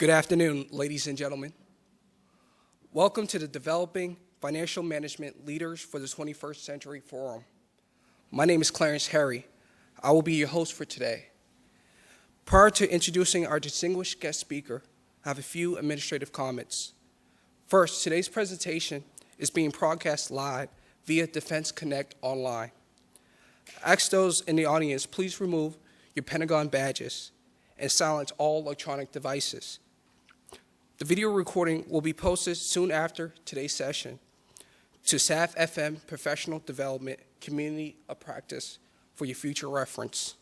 Good afternoon, ladies and gentlemen. Welcome to the Developing Financial Management Leaders for the 21st Century Forum. My name is Clarence Harry. I will be your host for today. Prior to introducing our distinguished guest speaker, I have a few administrative comments. First, today's presentation is being broadcast live via Defense Connect online. I ask those in the audience, please remove your Pentagon badges and silence all electronic devices. The video recording will be posted soon after today's session to SAF FM Professional Development Community of Practice for your future reference.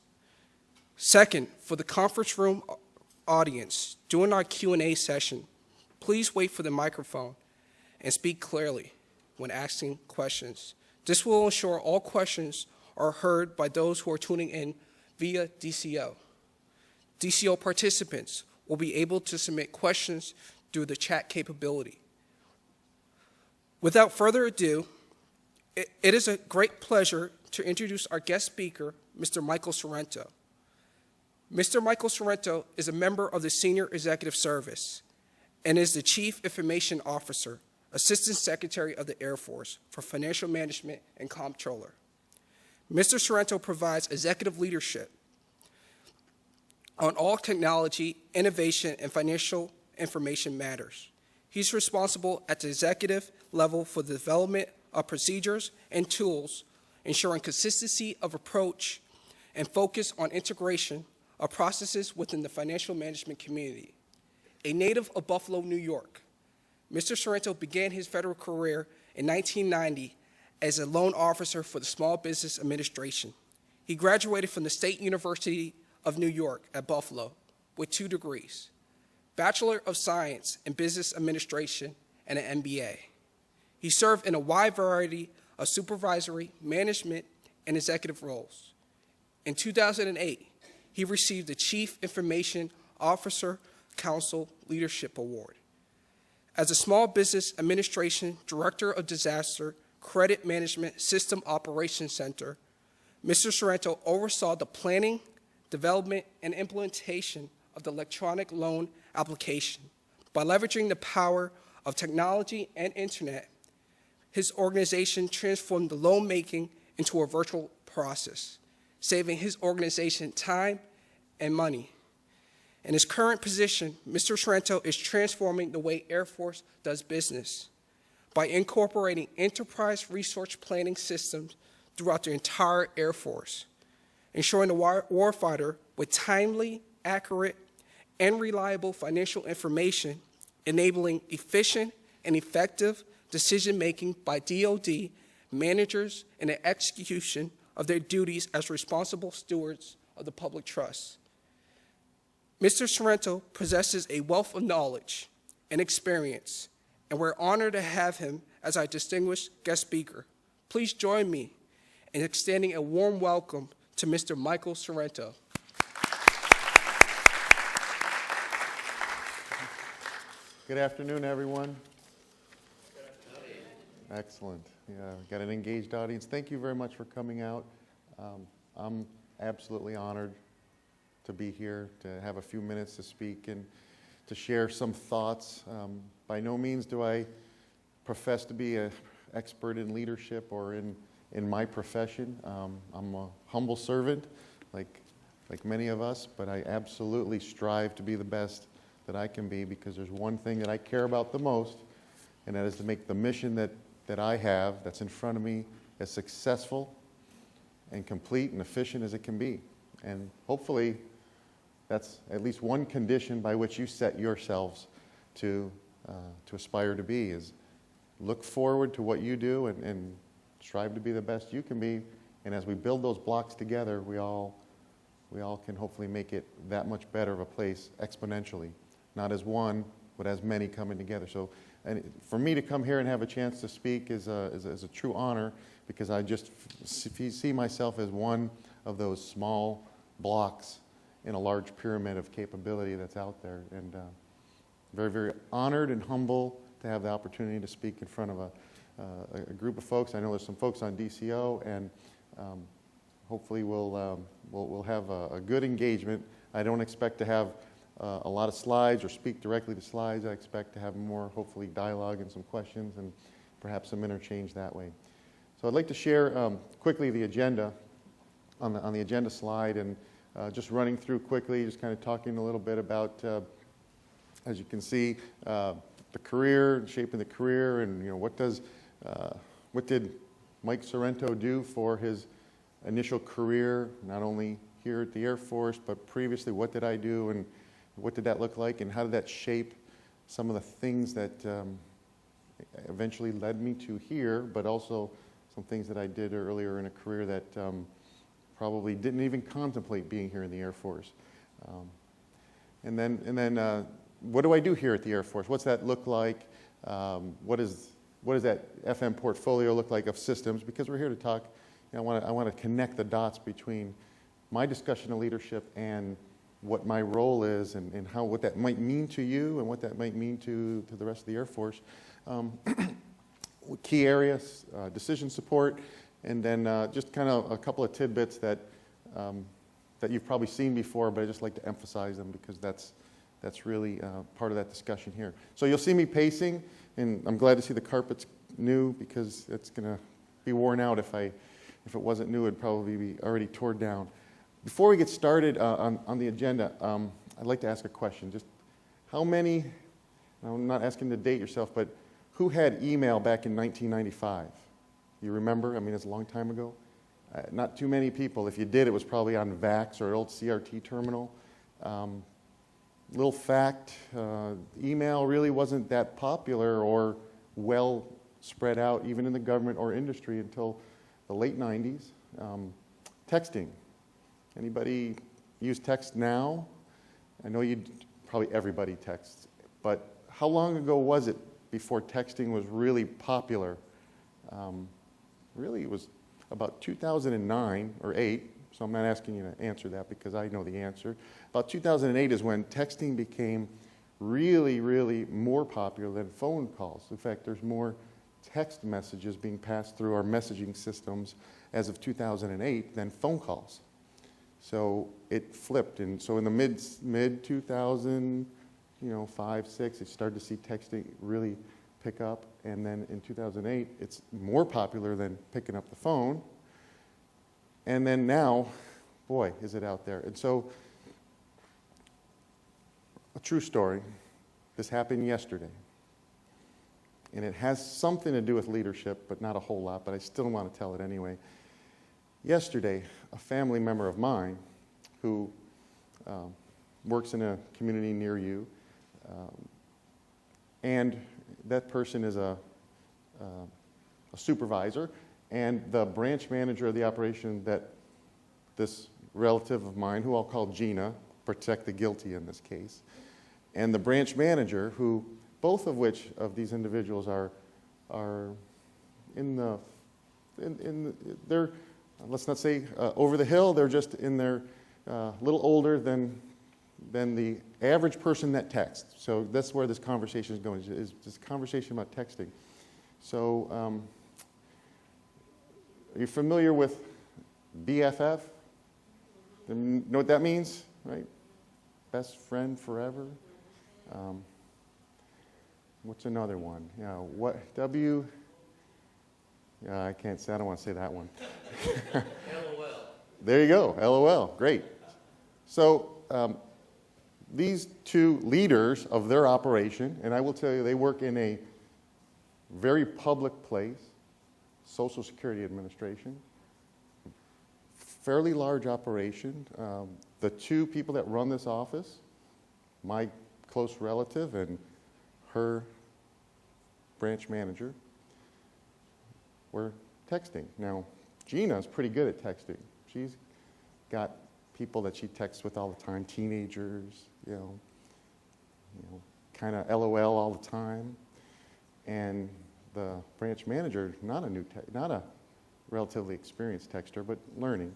Second, for the conference room audience, during our Q&A session, please wait for the microphone and speak clearly when asking questions. This will ensure all questions are heard by those who are tuning in via DCO. DCO participants will be able to submit questions through the chat capability. Without further ado, it is a great pleasure to introduce our guest speaker, Mr. Michael Sorrento. Mr. Michael Sorrento is a member of the Senior Executive Service and is the Chief Information Officer, Assistant Secretary of the Air Force for Financial Management and Comptroller. Mr. Sorrento provides executive leadership on all technology, innovation, and financial information matters. He's responsible at the executive level for the development of procedures and tools, ensuring consistency of approach and focus on integration of processes within the financial management community. A native of Buffalo, New York, Mr. Sorrento began his federal career in 1990 as a loan officer for the Small Business Administration. He graduated from the State University of New York at Buffalo with 2 degrees, Bachelor of Science in Business Administration and an MBA. He served in a wide variety of supervisory, management, and executive roles. In 2008, he received the Chief Information Officer Council Leadership Award. As a Small Business Administration Director of Disaster Credit Management System Operations Center, Mr. Sorrento oversaw the planning, development, and implementation of the electronic loan application. By leveraging the power of technology and internet, his organization transformed the loan making into a virtual process, saving his organization time and money. In his current position, Mr. Sorrento is transforming the way Air Force does business by incorporating enterprise resource planning systems throughout the entire Air Force, ensuring the warfighter with timely, accurate, and reliable financial information, enabling efficient and effective decision-making by DoD managers in the execution of their duties as responsible stewards of the public trust. Mr. Sorrento possesses a wealth of knowledge and experience, and we're honored to have him as our distinguished guest speaker. Please join me in extending a warm welcome to Mr. Michael Sorrento. Good afternoon, everyone. Good afternoon. Excellent. Yeah, we've got an engaged audience. Thank you very much for coming out. I'm absolutely honored to be here, to have a few minutes to speak and to share some thoughts. By no means do I profess to be an expert in leadership or in my profession. I'm a humble servant, like many of us, but I absolutely strive to be the best that I can be, because there's one thing that I care about the most, and that is to make the mission that I have, that's in front of me, as successful and complete and efficient as it can be. And hopefully, that's at least one condition by which you set yourselves to aspire to be, is look forward to what you do and strive to be the best you can be. And as we build those blocks together, we all can hopefully make it that much better of a place exponentially. Not as one, but as many coming together. So, and for me to come here and have a chance to speak is a true honor, because I just see myself as one of those small blocks in a large pyramid of capability that's out there. And very, very honored and humble to have the opportunity to speak in front of a group of folks. I know there's some folks on DCO, and hopefully we'll have a good engagement. I don't expect to have a lot of slides or speak directly to slides. I expect to have more, hopefully, dialogue and some questions and perhaps some interchange that way. So I'd like to share quickly the agenda on the agenda slide, and just running through quickly, just kind of talking a little bit about, as you can see, the career, shaping the career, and what did Mike Sorrento do for his initial career, not only here at the Air Force, but previously, what did I do, and what did that look like, and how did that shape some of the things that eventually led me to here, but also some things that I did earlier in a career that probably didn't even contemplate being here in the Air Force. And then what do I do here at the Air Force? What's that look like? What does that FM portfolio look like of systems? Because we're here to talk, I want to connect the dots between my discussion of leadership and what my role is, and what that might mean to you and what that might mean to the rest of the Air Force. Key areas, decision support, and then just kind of a couple of tidbits that you've probably seen before, but I just like to emphasize them because that's really part of that discussion here. So you'll see me pacing, and I'm glad to see the carpet's new because it's going to be worn out. If it wasn't new, it'd probably be already torn down. Before we get started on the agenda, I'd like to ask a question. Just how many, I'm not asking to date yourself, but who had email back in 1995? You remember? I mean, it's a long time ago. Not too many people. If you did, it was probably on VAX or old CRT terminal. Little fact, email really wasn't that popular or well spread out, even in the government or industry, until the late 90s. Texting. Anybody use text now? I know probably everybody texts, but how long ago was it before texting was really popular? Really, it was about 2009 or 8, so I'm not asking you to answer that because I know the answer. About 2008 is when texting became really, really more popular than phone calls. In fact, there's more text messages being passed through our messaging systems as of 2008 than phone calls. So it flipped, and so in the mid 2000, 5, 6, it started to see texting really pick up, and then in 2008, it's more popular than picking up the phone. And then now, boy, is it out there. And so, a true story. This happened yesterday. And it has something to do with leadership, but not a whole lot, but I still want to tell it anyway. Yesterday, a family member of mine who works in a community near you, and that person is a supervisor, and the branch manager of the operation that this relative of mine, who I'll call Gina, protect the guilty in this case, and the branch manager, who both of which of these individuals are they're, let's not say over the hill, they're just in their little older than the average person that texts. So that's where this conversation is going, is this conversation about texting. So are you familiar with BFF? You know what that means, right? Best friend forever. What's another one? What W? I can't say. I don't want to say that one. LOL. There you go. LOL. Great. So these two leaders of their operation, and I will tell you, they work in a very public place, Social Security Administration, fairly large operation. The two people that run this office, my close relative and her branch manager, were texting. Now, Gina's pretty good at texting. She's got people that she texts with all the time, teenagers, kind of LOL all the time. And the branch manager, not a relatively experienced texter, but learning.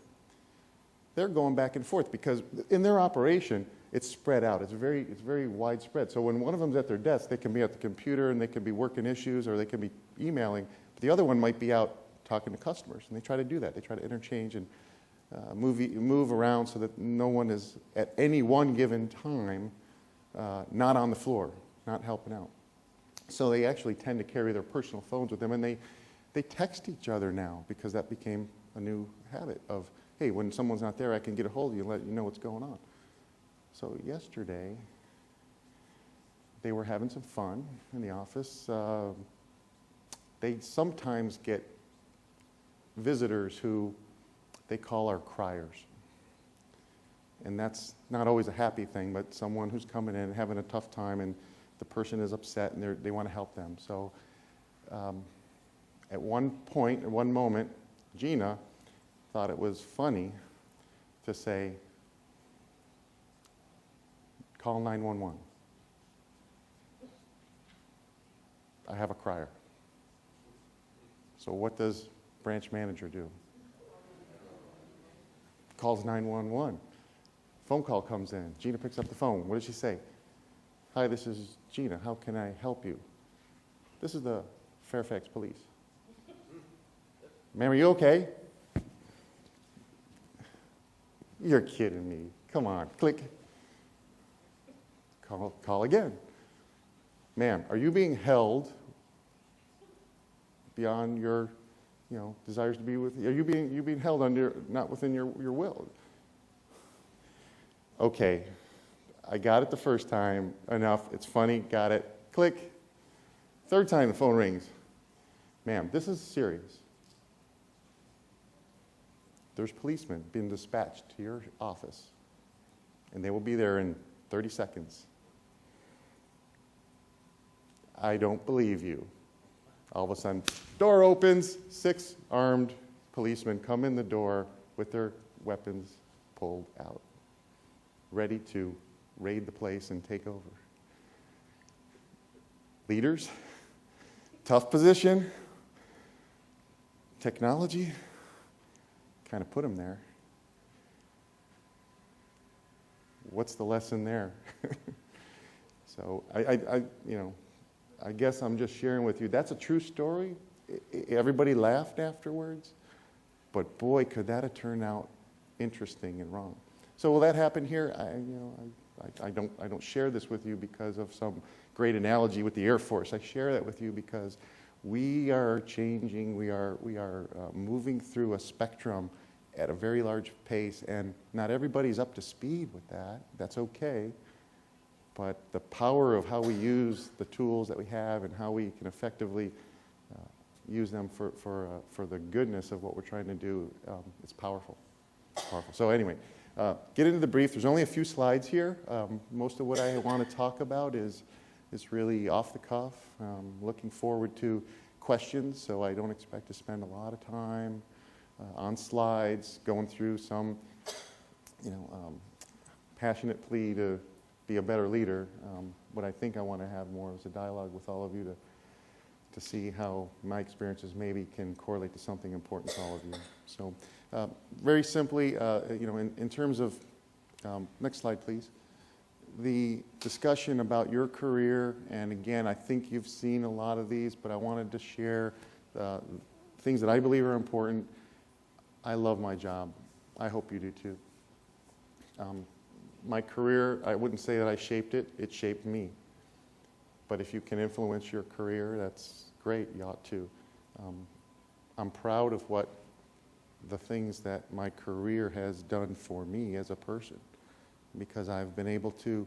They're going back and forth because in their operation, it's spread out. It's very widespread. So when one of them's at their desk, they can be at the computer and they can be working issues or they can be emailing. But the other one might be out talking to customers, and they try to do that. They try to interchange and move around so that no one is at any one given time not on the floor, not helping out. So they actually tend to carry their personal phones with them, and they text each other now because that became a new habit of, hey, when someone's not there, I can get a hold of you and let you know what's going on. So yesterday, they were having some fun in the office. They sometimes get visitors who they call our criers. And that's not always a happy thing, but someone who's coming in having a tough time and the person is upset and they want to help them. So at one point, at one moment, Gina thought it was funny to say, call 911. I have a crier. So what does branch manager do? Calls 911. Phone call comes in. Gina picks up the phone. What does she say? Hi, this is Gina. How can I help you? This is the Fairfax Police. Ma'am, are you okay? You're kidding me. Come on, click. Call again. Ma'am, are you being held beyond your, desires to be with? Are you being held under, not within your will? Okay, I got it the first time. Enough. It's funny. Got it. Click. Third time the phone rings. Ma'am, this is serious. There's policemen being dispatched to your office, and they will be there in 30 seconds. I don't believe you. All of a sudden, door opens, 6 armed policemen come in the door with their weapons pulled out, ready to raid the place and take over. Leaders, tough position, technology, kind of put them there. What's the lesson there? So I guess I'm just sharing with you. That's a true story. Everybody laughed afterwards, but boy, could that have turned out interesting and wrong. So will that happen here? I don't share this with you because of some great analogy with the Air Force. I share that with you because we are changing. We are moving through a spectrum at a very large pace, and not everybody's up to speed with that. That's okay. But the power of how we use the tools that we have and how we can effectively use them for the goodness of what we're trying to do, it's powerful. Powerful. So anyway, get into the brief. There's only a few slides here. Most of what I want to talk about is really off the cuff. Looking forward to questions, so I don't expect to spend a lot of time on slides going through some, passionate plea to be a better leader. What I think I want to have more is a dialogue with all of you to see how my experiences maybe can correlate to something important to all of you. So very simply, in terms of, next slide please, the discussion about your career, and again, I think you've seen a lot of these, but I wanted to share things that I believe are important. I love my job. I hope you do too. My career, I wouldn't say that I shaped it. It shaped me. But if you can influence your career, that's great. You ought to. I'm proud of what the things that my career has done for me as a person, because I've been able to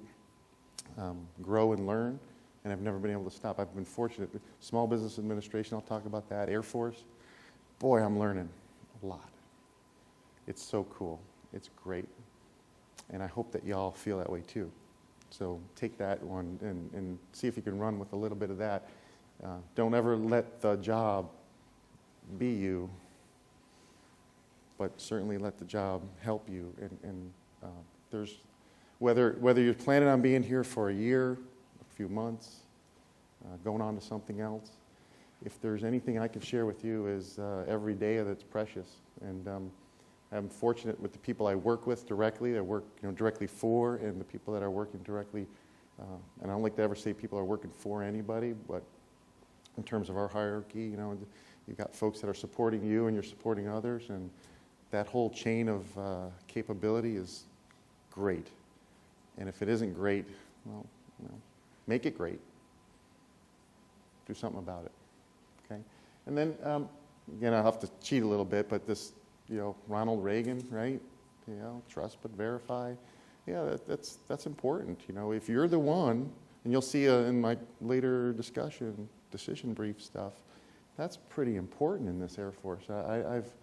grow and learn, and I've never been able to stop. I've been fortunate. Small business administration, I'll talk about that. Air Force, boy, I'm learning a lot. It's so cool. It's great. And I hope that y'all feel that way too. So take that one and see if you can run with a little bit of that. Don't ever let the job be you, but certainly let the job help you. And there's whether you're planning on being here for a year, a few months, going on to something else, if there's anything I can share with you is every day that's precious. And I'm fortunate with the people I work with directly, that I work directly for, and the people that are working directly. And I don't like to ever say people are working for anybody, but in terms of our hierarchy, you've got folks that are supporting you and you're supporting others, and that whole chain of capability is great. And if it isn't great, Well, make it great. Do something about it, okay? And then, again, I'll have to cheat a little bit, but this, Ronald Reagan, right? Trust but verify. Yeah, that's important. If you're the one, and you'll see in my later decision brief stuff, that's pretty important in this Air Force. I've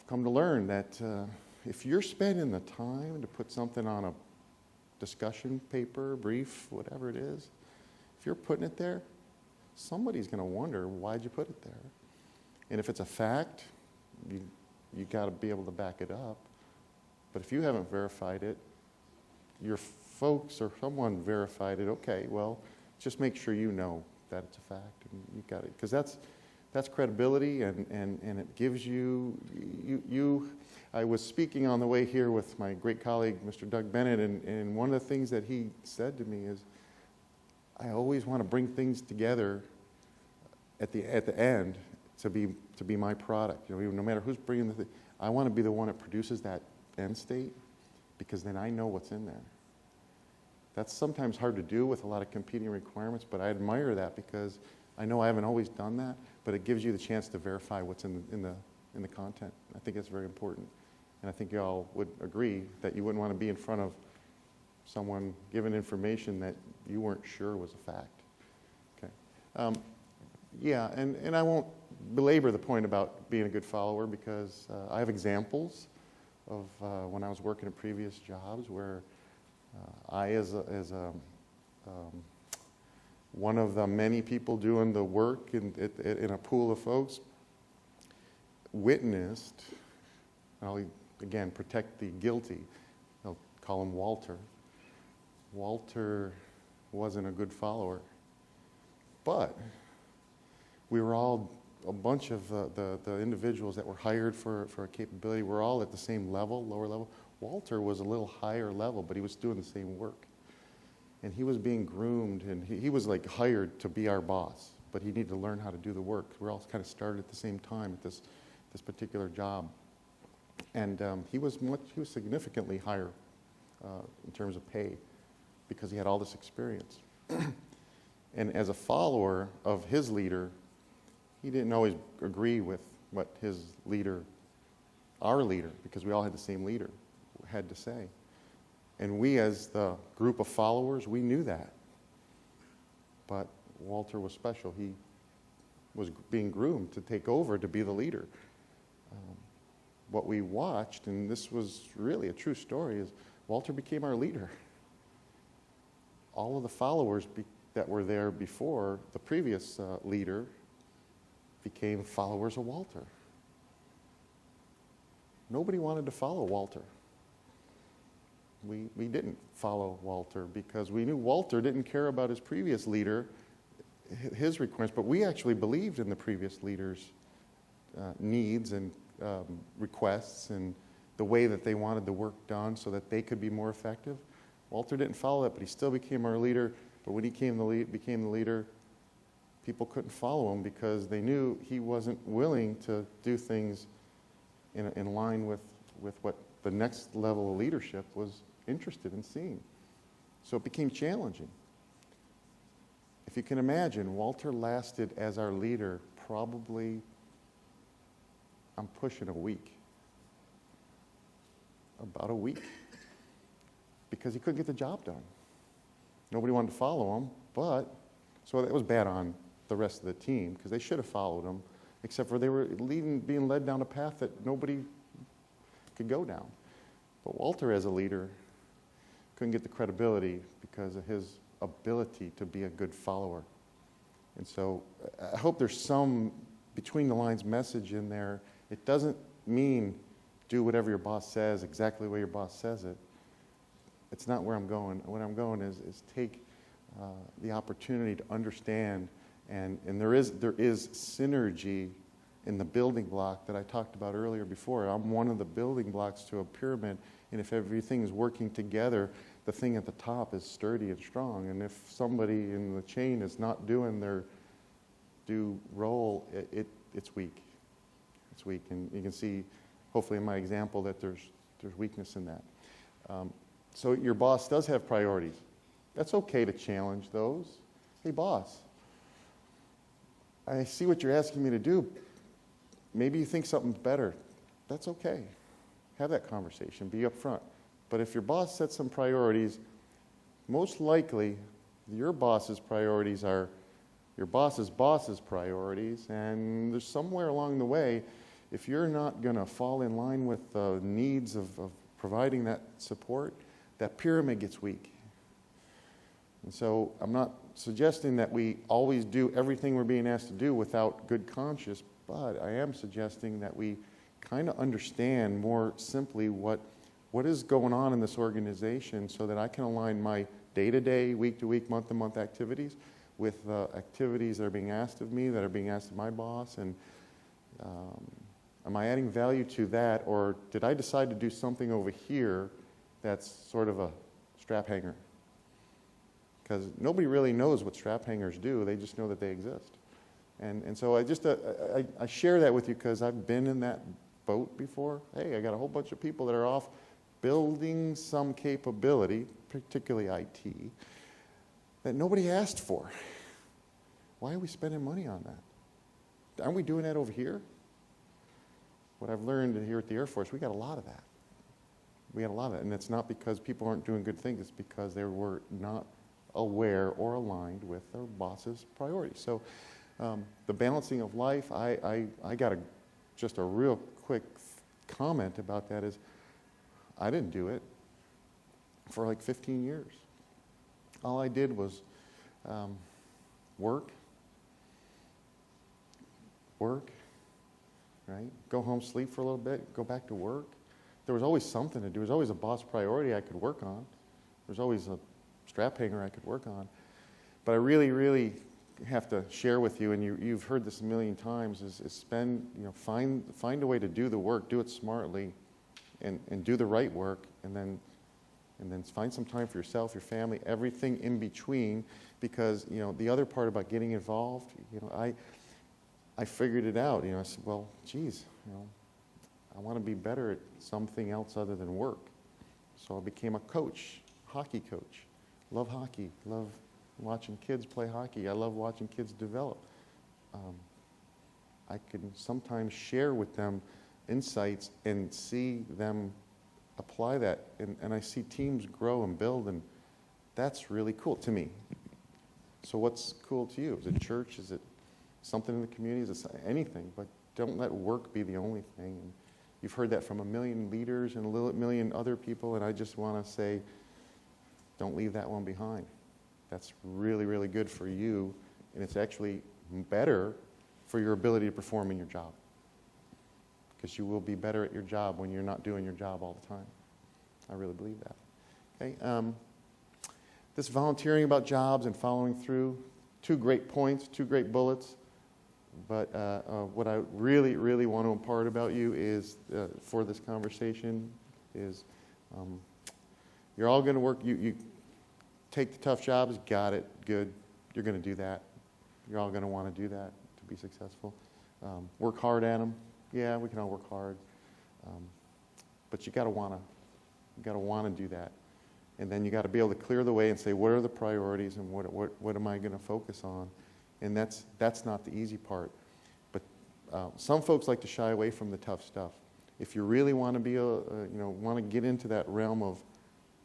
come to learn that if you're spending the time to put something on a discussion paper, brief, whatever it is, if you're putting it there, somebody's going to wonder, why'd you put it there? And if it's a fact, you got to be able to back it up. But if you haven't verified it, your folks or someone verified it, okay, well, just make sure you know that it's a fact, and you got it. Because that's credibility, and it gives you. I was speaking on the way here with my great colleague, Mr. Doug Bennett, and one of the things that he said to me is, I always want to bring things together at the end to be my product. No matter who's bringing the thing, I want to be the one that produces that end state, because then I know what's in there. That's sometimes hard to do with a lot of competing requirements, but I admire that because I know I haven't always done that, but it gives you the chance to verify what's in the content. I think that's very important. And I think you all would agree that you wouldn't want to be in front of someone given information that you weren't sure was a fact. Okay. Yeah, and I won't belabor the point about being a good follower, because I have examples of when I was working at previous jobs where I, as one of the many people doing the work in a pool of folks, witnessed, and I'll again protect the guilty, I'll call him Walter. Walter wasn't a good follower, but we were all, a bunch of the individuals that were hired for a capability, were all at the same level, lower level. Walter was a little higher level, but he was doing the same work. And he was being groomed, and he was like hired to be our boss, but he needed to learn how to do the work. We all kind of started at the same time at this particular job. And he was significantly higher in terms of pay, because he had all this experience. And as a follower of his leader, he didn't always agree with what his leader, our leader, because we all had the same leader, had to say. And we, as the group of followers, we knew that. But Walter was special. He was being groomed to take over, to be the leader. What we watched, and this was really a true story, is Walter became our leader. All of the followers that were there before the previous leader became followers of Walter. Nobody wanted to follow Walter. We didn't follow Walter because we knew Walter didn't care about his previous leader, his requirements, but we actually believed in the previous leader's needs and requests and the way that they wanted the work done so that they could be more effective. Walter didn't follow that, but he still became our leader. But when he became the leader, people couldn't follow him because they knew he wasn't willing to do things in line with what the next level of leadership was interested in seeing. So it became challenging. If you can imagine, Walter lasted as our leader probably, I'm pushing a week. About a week. Because he couldn't get the job done. Nobody wanted to follow him, so that was bad on the rest of the team, because they should have followed him, except for they were being led down a path that nobody could go down. But Walter, as a leader, couldn't get the credibility because of his ability to be a good follower. And so I hope there's some between the lines message in there. It doesn't mean do whatever your boss says exactly the way your boss says it. It's not where I'm going. Where I'm going is take the opportunity to understand, and there is synergy in the building block that I talked about earlier before. I'm one of the building blocks to a pyramid, and if everything is working together, the thing at the top is sturdy and strong. And if somebody in the chain is not doing their due role, it's weak. It's weak, and you can see, hopefully in my example, that there's weakness in that. So your boss does have priorities. That's okay to challenge those. Hey, boss, I see what you're asking me to do. Maybe you think something's better. That's okay. Have that conversation. Be upfront. But if your boss sets some priorities, most likely your boss's priorities are your boss's boss's priorities, and there's somewhere along the way, if you're not going to fall in line with the needs of providing that support, that pyramid gets weak. And so I'm not suggesting that we always do everything we're being asked to do without good conscience, but I am suggesting that we kind of understand more simply what is going on in this organization so that I can align my day-to-day, week-to-week, month-to-month activities with activities that are being asked of me, that are being asked of my boss, and am I adding value to that, or did I decide to do something over here that's sort of a strap hanger? Because nobody really knows what strap hangers do, they just know that they exist. And so I share that with you because I've been in that boat before. Hey, I got a whole bunch of people that are off building some capability, particularly IT, that nobody asked for. Why are we spending money on that? Aren't we doing that over here? What I've learned here at the Air Force, we got a lot of that. We got a lot of it, and it's not because people aren't doing good things, it's because they were not aware or aligned with their boss's priorities. So the balancing of life, I got just a real quick comment about that is, I didn't do it for like 15 years. All I did was work, right? Go home, sleep for a little bit, go back to work. There was always something to do. There was always a boss priority I could work on. There was always a strap hanger I could work on. But I really, really have to share with you, and you've heard this a million times, is find a way to do the work, do it smartly, and do the right work, and then find some time for yourself, your family, everything in between, because the other part about getting involved, I figured it out. I said, well, geez, I want to be better at something else other than work. So I became a coach, hockey coach. Love hockey, love watching kids play hockey. I love watching kids develop. I can sometimes share with them insights and see them apply that, and I see teams grow and build, and that's really cool to me. So what's cool to you? Is it church? Is it something in the community? Is it anything? But don't let work be the only thing. And you've heard that from a million leaders and a million other people, and I just want to say, don't leave that one behind. That's really, really good for you, and it's actually better for your ability to perform in your job. Because you will be better at your job when you're not doing your job all the time. I really believe that. Okay. This volunteering about jobs and following through, 2 great points, 2 great bullets. But what I really, really want to impart about you is, for this conversation, is you're all going to work. You take the tough jobs, got it, good. You're going to do that. You're all going to want to do that to be successful. Work hard at them. Yeah, we can all work hard, but you got to want to do that, and then you got to be able to clear the way and say, what are the priorities and what am I going to focus on, and that's not the easy part. But some folks like to shy away from the tough stuff. If you really want to be want to get into that realm of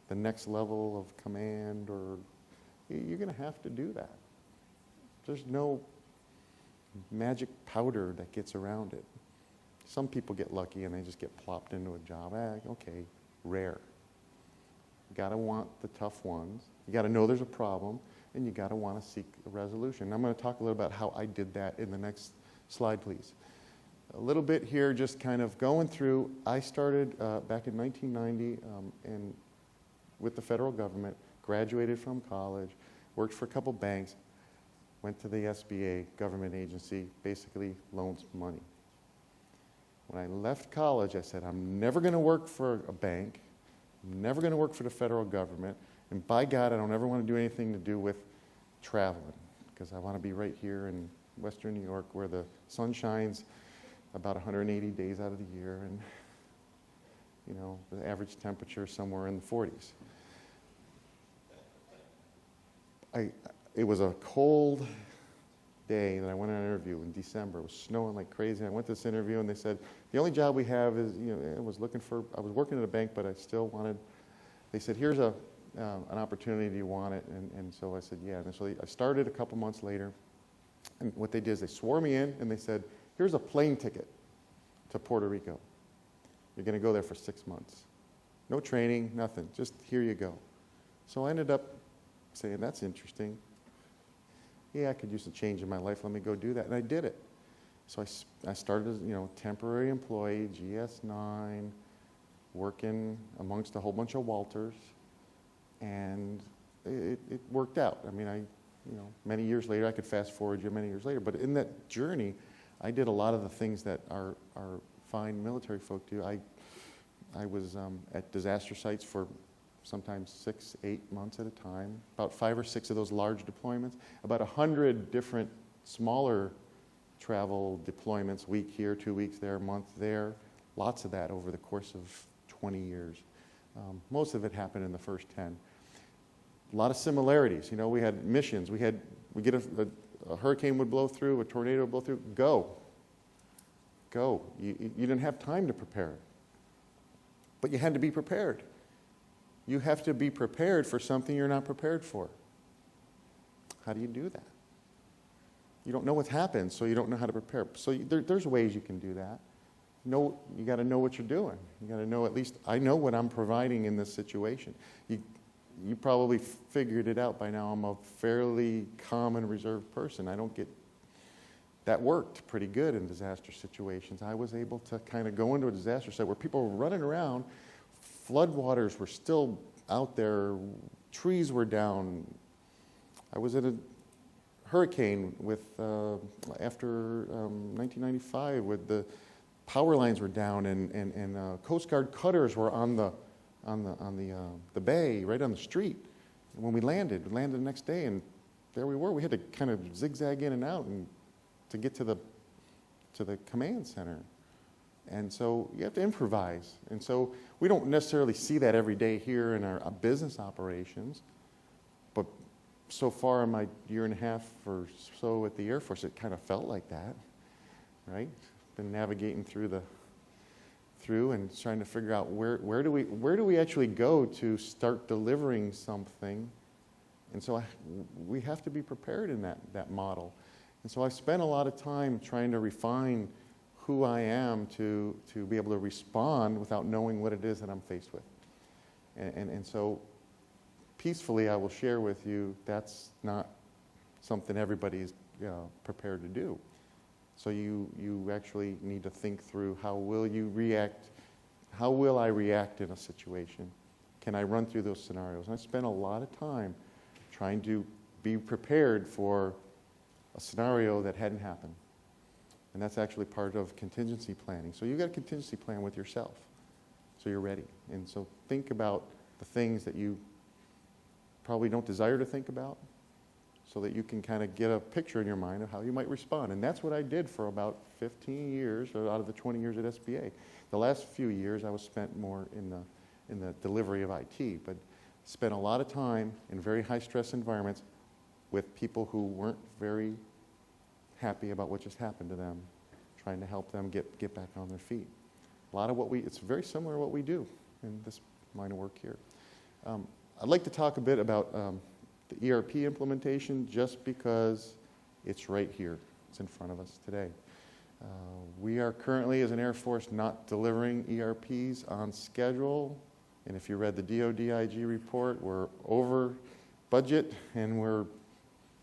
the next level of command, or you're going to have to do that. There's no magic powder that gets around it. Some people get lucky and they just get plopped into a job. Okay, rare. You got to want the tough ones. You got to know there's a problem, and you got to want to seek a resolution. And I'm going to talk a little about how I did that in the next slide, please. A little bit here, just kind of going through. I started back in 1990 and with the federal government, graduated from college, worked for a couple banks, went to the SBA, government agency, basically loans money. When I left college, I said, I'm never going to work for a bank. I'm never going to work for the federal government. And by God, I don't ever want to do anything to do with traveling, because I want to be right here in Western New York, where the sun shines about 180 days out of the year, and the average temperature is somewhere in the 40s. it was a cold day that I went on an interview in December. It was snowing like crazy. I went to this interview and they said, the only job we have is, I was working at a bank, but I still wanted, they said, here's an opportunity, do you want it? And so I said, yeah. And so I started a couple months later. And what they did is they swore me in and they said, here's a plane ticket to Puerto Rico. You're going to go there for 6 months. No training, nothing. Just here you go. So I ended up saying, that's interesting. Yeah, I could use a change in my life. Let me go do that. And I did it. So I started as, temporary employee, GS9, working amongst a whole bunch of Walters. And it worked out. I mean, many years later, I could fast forward you many years later. But in that journey, I did a lot of the things that our fine military folk do. I was at disaster sites for sometimes 6, 8 months at a time, about 5 or 6 of those large deployments, about 100 different smaller travel deployments, week here, 2 weeks there, month there, lots of that over the course of 20 years. Most of it happened in the first 10. A lot of similarities. We had missions. We get a hurricane would blow through, a tornado would blow through. Go. You didn't have time to prepare, but you had to be prepared. You have to be prepared for something you're not prepared for. How do you do that? You don't know what's happened, so you don't know how to prepare. So there's ways you can do that. You got to know what you're doing. You got to know, at least I know what I'm providing in this situation. You probably figured it out by now. I'm a fairly calm and reserved person. That worked pretty good in disaster situations. I was able to kind of go into a disaster site where people were running around, floodwaters were still out there, trees were down. I was in a hurricane after 1995 with the power lines were down and Coast Guard cutters were on the bay, right on the street. And when we landed the next day, and there we were. We had to kind of zigzag in and out to get to the command center. And so you have to improvise. And so we don't necessarily see that every day here in our business operations. But so far in my year and a half or so at the Air Force, it kind of felt like that, right? Been navigating through and trying to figure out where do we actually go to start delivering something. And so we have to be prepared in that model. And so I spent a lot of time trying to refine who I am to be able to respond without knowing what it is that I'm faced with. And so peacefully I will share with you that's not something everybody's prepared to do. So you actually need to think through how will I react in a situation? Can I run through those scenarios? And I spent a lot of time trying to be prepared for a scenario that hadn't happened. And that's actually part of contingency planning. So you've got a contingency plan with yourself, so you're ready. And so think about the things that you probably don't desire to think about, so that you can kind of get a picture in your mind of how you might respond. And that's what I did for about 15 years out of the 20 years at SBA. The last few years I was spent more in the delivery of IT, but spent a lot of time in very high stress environments with people who weren't very happy about what just happened to them, trying to help them get back on their feet. A lot of it's very similar to what we do in this line of work here. I'd like to talk a bit about the ERP implementation, just because it's right here. It's in front of us today. We are currently, as an Air Force, not delivering ERPs on schedule. And if you read the DoD-IG report, we're over budget, and we're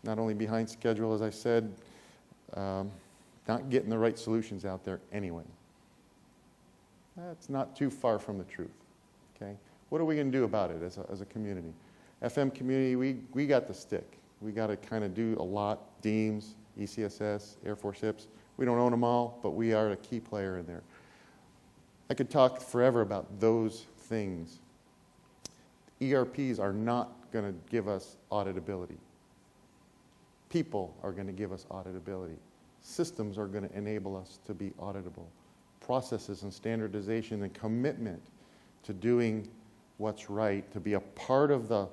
not only behind schedule, as I said, not getting the right solutions out there anyway. That's not too far from the truth, okay? What are we going to do about it as a community? FM community, we got the stick. We got to kind of do a lot. DEAMS, ECSS, Air Force HIPS. We don't own them all, but we are a key player in there. I could talk forever about those things. ERPs are not going to give us auditability. People are going to give us auditability. Systems are going to enable us to be auditable. Processes and standardization and commitment to doing what's right, to be a part of the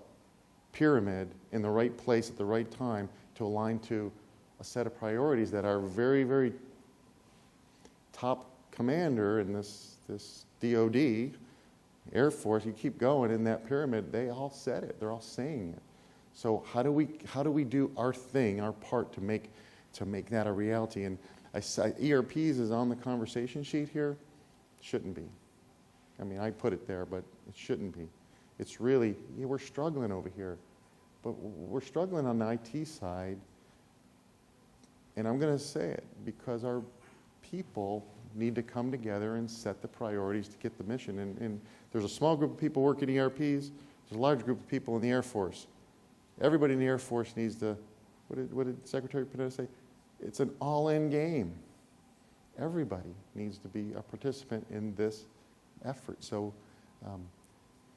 pyramid in the right place at the right time to align to a set of priorities that our very, very top commander in this DOD, Air Force, you keep going in that pyramid, they all said it. They're all saying it. So how do we do our thing, our part to make that a reality? And ERPs is on the conversation sheet here. Shouldn't be. I mean, I put it there, but it shouldn't be. It's really, we're struggling over here. But we're struggling on the IT side, and I'm going to say it, because our people need to come together and set the priorities to get the mission. And there's a small group of people working ERPs. There's a large group of people in the Air Force. Everybody in the Air Force needs to, what did Secretary Panetta say? It's an all-in game. Everybody needs to be a participant in this effort. So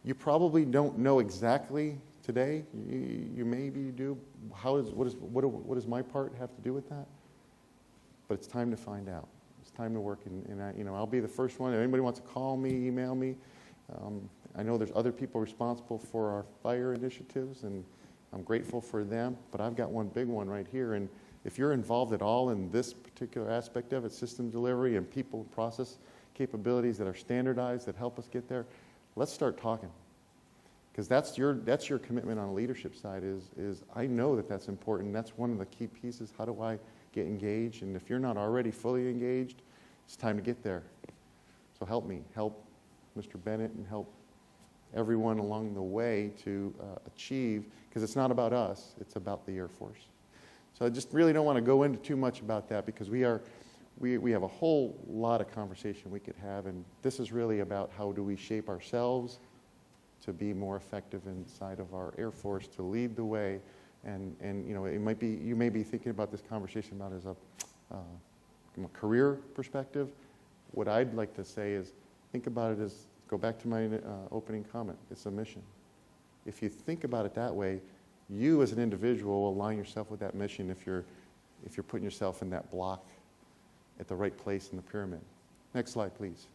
you probably don't know exactly today. You maybe do. What does my part have to do with that? But it's time to find out. It's time to work, and I'll be the first one. If anybody wants to call me, email me. I know there's other people responsible for our fire initiatives, and I'm grateful for them. But I've got one big one right here, and if you're involved at all in this particular aspect of it, system delivery and people process capabilities that are standardized that help us get there, let's start talking. Because that's your commitment on the leadership side is I know that that's important. That's one of the key pieces. How do I get engaged? And if you're not already fully engaged, it's time to get there. So help me, help Mr. Bennett, and help everyone along the way to achieve, because it's not about us, it's about the Air Force. So I just really don't want to go into too much about that, because we have a whole lot of conversation we could have, and this is really about how do we shape ourselves to be more effective inside of our Air Force, to lead the way. And you may be thinking about this conversation about as from a career perspective. What I'd like to say is think about it as, go back to my opening comment, it's a mission. If you think about it that way, you as an individual will align yourself with that mission if you're putting yourself in that block at the right place in the pyramid. Next slide, please.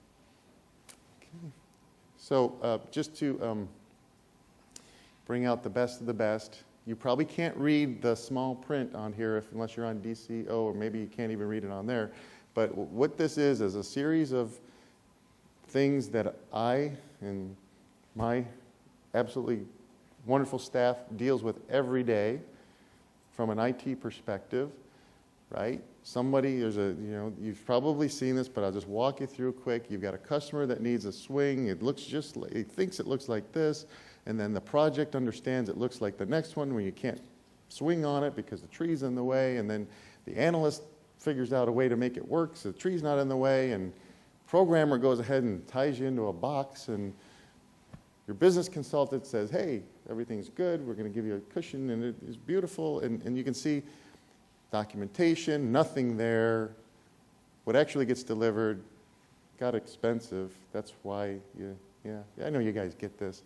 Okay. So just to bring out the best of the best, you probably can't read the small print on here unless you're on DCO, or maybe you can't even read it on there. But what this is a series of things that I and my absolutely wonderful staff deals with every day from an IT perspective, right? You've probably seen this, but I'll just walk you through quick. You've got a customer that needs a swing. It thinks it looks like this, and then the project understands it looks like the next one where you can't swing on it because the tree's in the way, and then the analyst figures out a way to make it work so the tree's not in the way, and programmer goes ahead and ties you into a box, and your business consultant says, hey, everything's good, we're going to give you a cushion, and it is beautiful, and you can see documentation, nothing there. What actually gets delivered got expensive. That's why I know you guys get this.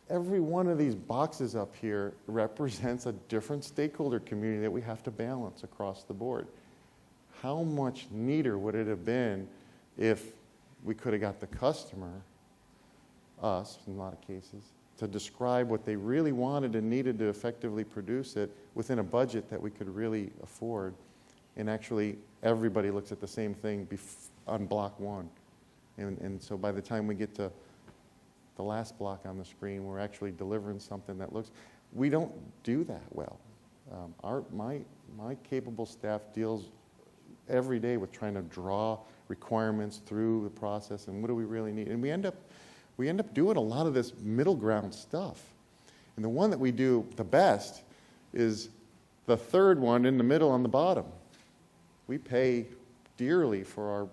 Every one of these boxes up here represents a different stakeholder community that we have to balance across the board. How much neater would it have been if we could have got the customer, us in a lot of cases, to describe what they really wanted and needed to effectively produce it within a budget that we could really afford, and actually everybody looks at the same thing on block one. And so by the time we get to the last block on the screen, we're actually delivering something that looks, we don't do that well. My capable staff deals every day with trying to draw requirements through the process, and what do we really need? And we end up doing a lot of this middle ground stuff. And the one that we do the best is the third one in the middle on the bottom. We pay dearly for our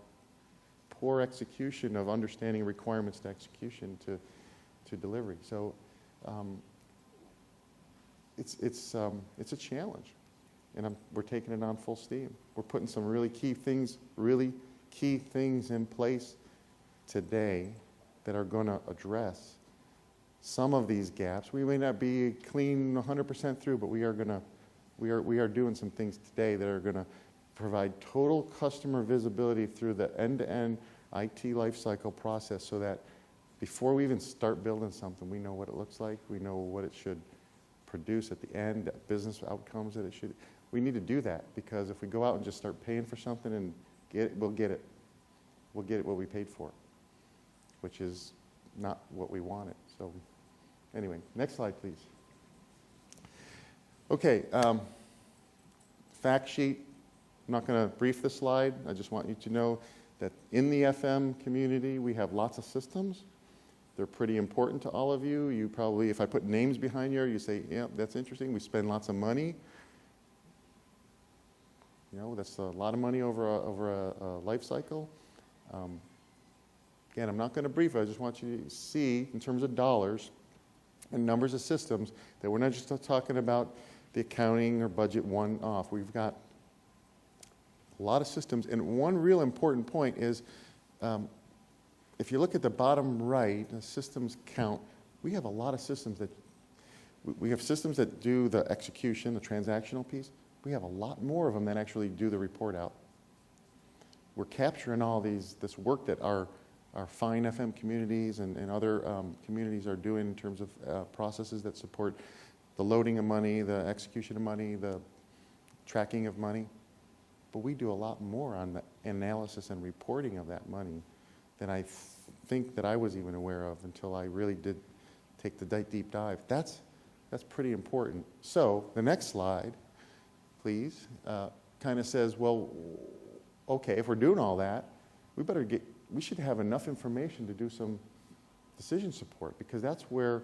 poor execution of understanding requirements to execution to delivery. So it's a challenge, and we're taking it on full steam. We're putting some really key things in place today that are going to address some of these gaps. We may not be clean 100% through, but we are doing some things today that are going to provide total customer visibility through the end-to-end IT lifecycle process, so that before we even start building something, we know what it looks like, we know what it should produce at the end, business outcomes that it should. We need to do that, because if we go out and just start paying for something and we'll get it. We'll get it what we paid for, which is not what we wanted. So anyway, next slide, please. Okay, fact sheet. I'm not going to brief this slide. I just want you to know that in the FM community, we have lots of systems. They're pretty important to all of you. You probably, if I put names behind here, you say, yeah, that's interesting. We spend lots of money. You know, that's a lot of money over a life cycle. Again, I'm not going to brief it. I just want you to see, in terms of dollars and numbers of systems, that we're not just talking about the accounting or budget one-off. We've got a lot of systems. And one real important point is, if you look at the bottom right, the systems count, we have a lot of systems that, we have systems that do the execution, the transactional piece. We have a lot more of them that actually do the report out. We're capturing all this work that our fine FM communities and other communities are doing in terms of processes that support the loading of money, the execution of money, the tracking of money. But we do a lot more on the analysis and reporting of that money than I think that I was even aware of until I really did take the deep dive. That's pretty important. So the next slide, please, kind of says, well, okay, if we're doing all that, we should have enough information to do some decision support, because that's where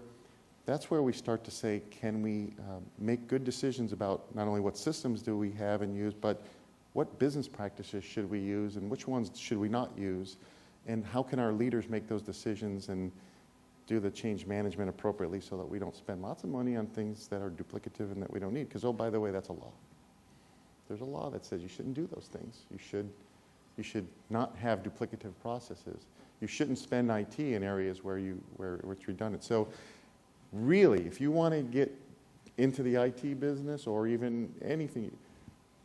we start to say, can we make good decisions about not only what systems do we have and use, but what business practices should we use and which ones should we not use, and how can our leaders make those decisions and do the change management appropriately so that we don't spend lots of money on things that are duplicative and that we don't need. Because, oh, by the way, that's a law. There's a law that says you shouldn't do those things. You should not have duplicative processes. You shouldn't spend IT in areas where it's redundant. So really, if you want to get into the IT business or even anything,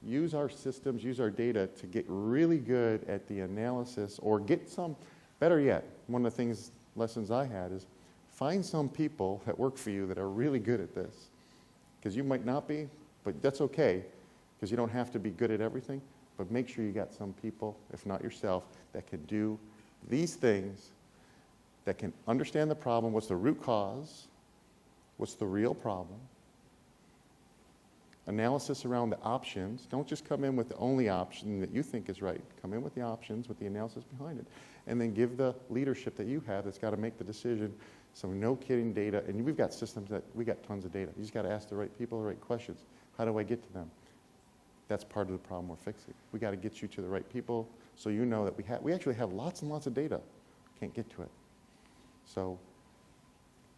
use our systems, use our data to get really good at the analysis, or get some, better yet, one of the lessons I had is find some people that work for you that are really good at this. Because you might not be, but that's okay, because you don't have to be good at everything, but make sure you got some people, if not yourself, that can do these things, that can understand the problem, what's the root cause, what's the real problem, analysis around the options. Don't just come in with the only option that you think is right. Come in with the options, with the analysis behind it. And then give the leadership that you have that's got to make the decision some no-kidding data. And we've got systems that, we got tons of data. You just got to ask the right people the right questions. How do I get to them? That's part of the problem we're fixing. We got to get you to the right people so you know that we actually have lots and lots of data. Can't get to it. So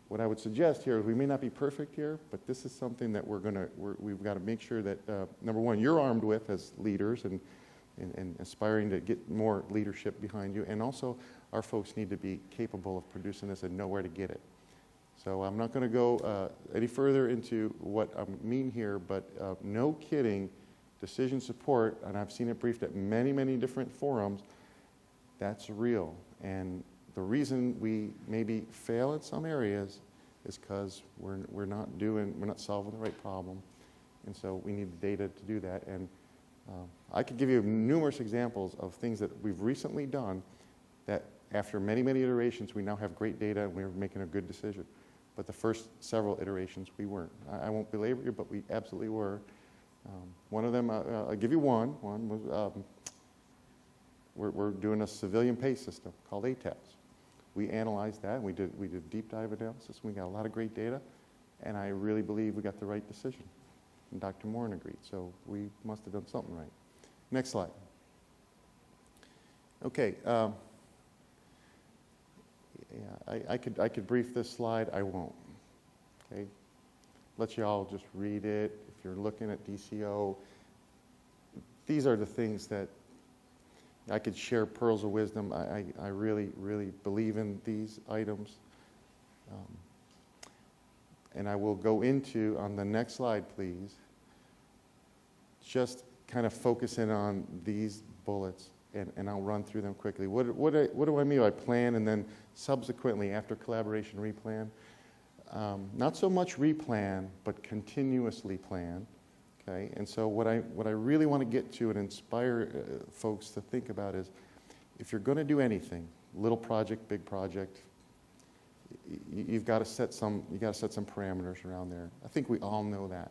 what I would suggest here is, we may not be perfect here, but this is something that we've got to make sure that, number one, you're armed with as leaders and aspiring to get more leadership behind you. And also, our folks need to be capable of producing this and know where to get it. So I'm not going to go any further into what I mean here, but no kidding, decision support, and I've seen it briefed at many, many different forums, that's real. And the reason we maybe fail in some areas is because we're not solving the right problem. And so we need the data to do that. And I could give you numerous examples of things that we've recently done that after many, many iterations, we now have great data and we're making a good decision. But the first several iterations, we weren't. I won't belabor you, but we absolutely were. One of them, I'll give you one. One was, we're doing a civilian pay system called ATAPS. We analyzed that, and we did deep dive analysis, and we got a lot of great data, and I really believe we got the right decision. And Dr. Morin agreed, so we must have done something right. Next slide. Okay, I could brief this slide. I won't. Okay, let you all just read it. If you're looking at DCO, these are the things that I could share pearls of wisdom. I really, really believe in these items. And I will go into, on the next slide, please, just kind of focusing on these bullets. and I'll run through them quickly. What do I mean by plan and then subsequently after collaboration replan? Not so much replan, but continuously plan. Okay, and so what I really want to get to and inspire folks to think about is, if you're going to do anything, little project, big project, you've got to set some parameters around there. I think we all know that.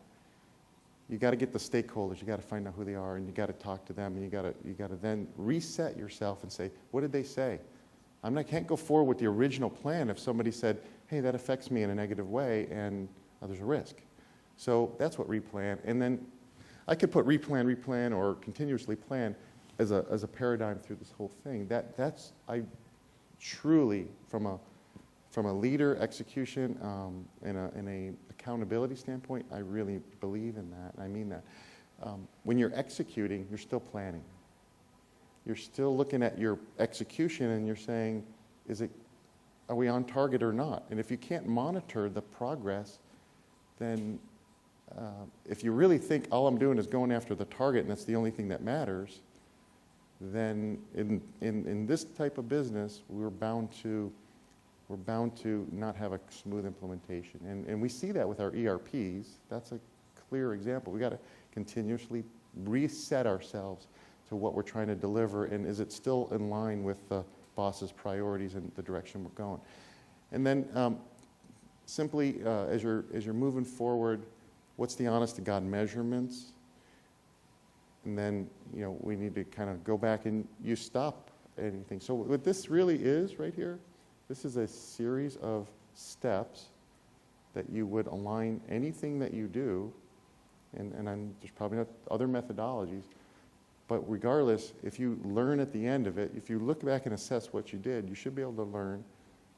You got to get the stakeholders. You got to find out who they are, and you got to talk to them, and you got to then reset yourself and say, what did they say? I can't go forward with the original plan if somebody said, hey, that affects me in a negative way, and there's a risk. So that's what replan. And then I could put replan, or continuously plan as a paradigm through this whole thing. That's I truly, from a leader execution and a accountability standpoint, I really believe in that, and I mean that. When you're executing, you're still planning. You're still looking at your execution and you're saying, are we on target or not? And if you can't monitor the progress, then if you really think all I'm doing is going after the target and that's the only thing that matters, then in this type of business, we're bound to not have a smooth implementation. And we see that with our ERPs. That's a clear example. We got to continuously reset ourselves to what we're trying to deliver, and is it still in line with the boss's priorities and the direction we're going. And then simply, as you're moving forward, what's the honest to God measurements? And then, we need to kind of go back and you stop anything. So what this really is right here, this is a series of steps that you would align anything that you do, and there's probably not other methodologies, but regardless, if you learn at the end of it, if you look back and assess what you did, you should be able to learn,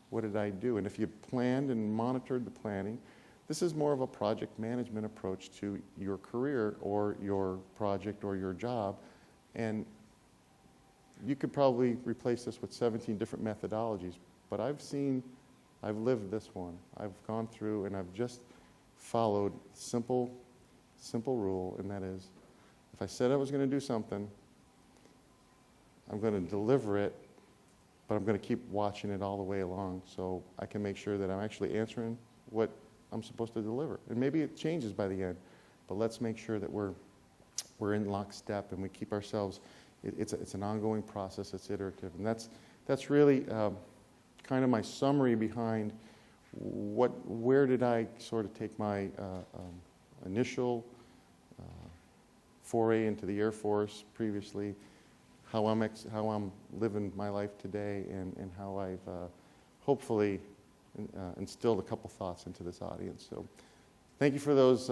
what did I do? And if you planned and monitored the planning, this is more of a project management approach to your career or your project or your job. And you could probably replace this with 17 different methodologies, but I've lived this one. I've gone through and I've just followed simple rule, and that is, if I said I was going to do something, I'm going to deliver it, but I'm going to keep watching it all the way along so I can make sure that I'm actually answering what I'm supposed to deliver. And maybe it changes by the end, but let's make sure that we're in lockstep and we keep ourselves. It's an ongoing process. It's iterative, and that's really kind of my summary behind where did I sort of take my initial foray into the Air Force previously, how I'm living my life today, and how I've hopefully instilled a couple thoughts into this audience. So thank you for those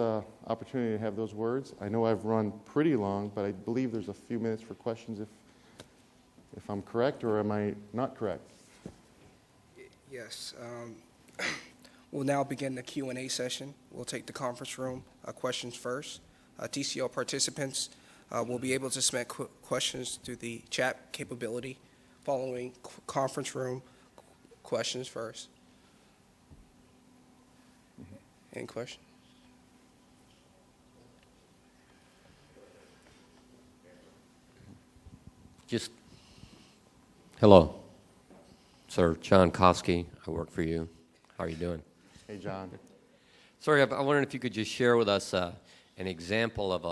opportunity to have those words. I know I've run pretty long, but I believe there's a few minutes for questions if I'm correct, or am I not correct? Yes. We'll now begin the Q&A session. We'll take the conference room questions first. TCL participants will be able to submit questions through the chat capability following conference room questions first. Any questions? Hello, sir. John Kosky. I work for you. How are you doing? Hey, John. Sorry, I wondered if you could just share with us an example of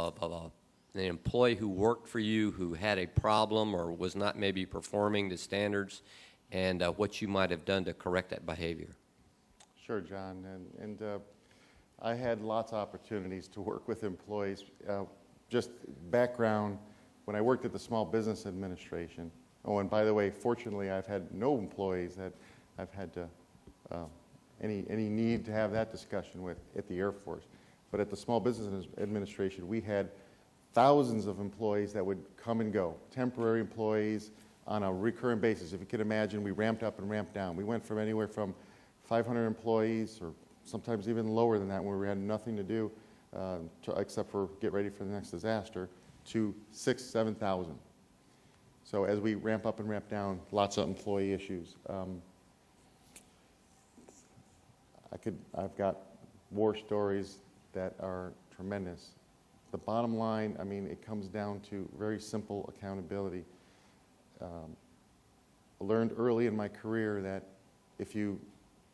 an employee who worked for you who had a problem or was not maybe performing to standards, and what you might have done to correct that behavior. Sure, John. And I had lots of opportunities to work with employees. Just background, when I worked at the Small Business Administration, and by the way, fortunately, I've had no employees that I've had to any need to have that discussion with at the Air Force. But at the Small Business Administration, we had thousands of employees that would come and go, temporary employees on a recurring basis. If you could imagine, we ramped up and ramped down. We went from anywhere from 500 employees, or sometimes even lower than that, where we had nothing to do except for get ready for the next disaster, to 6,000, 7,000. So as we ramp up and ramp down, lots of employee issues. I've got war stories that are tremendous. The bottom line, I mean, it comes down to very simple accountability. learned early in my career that if you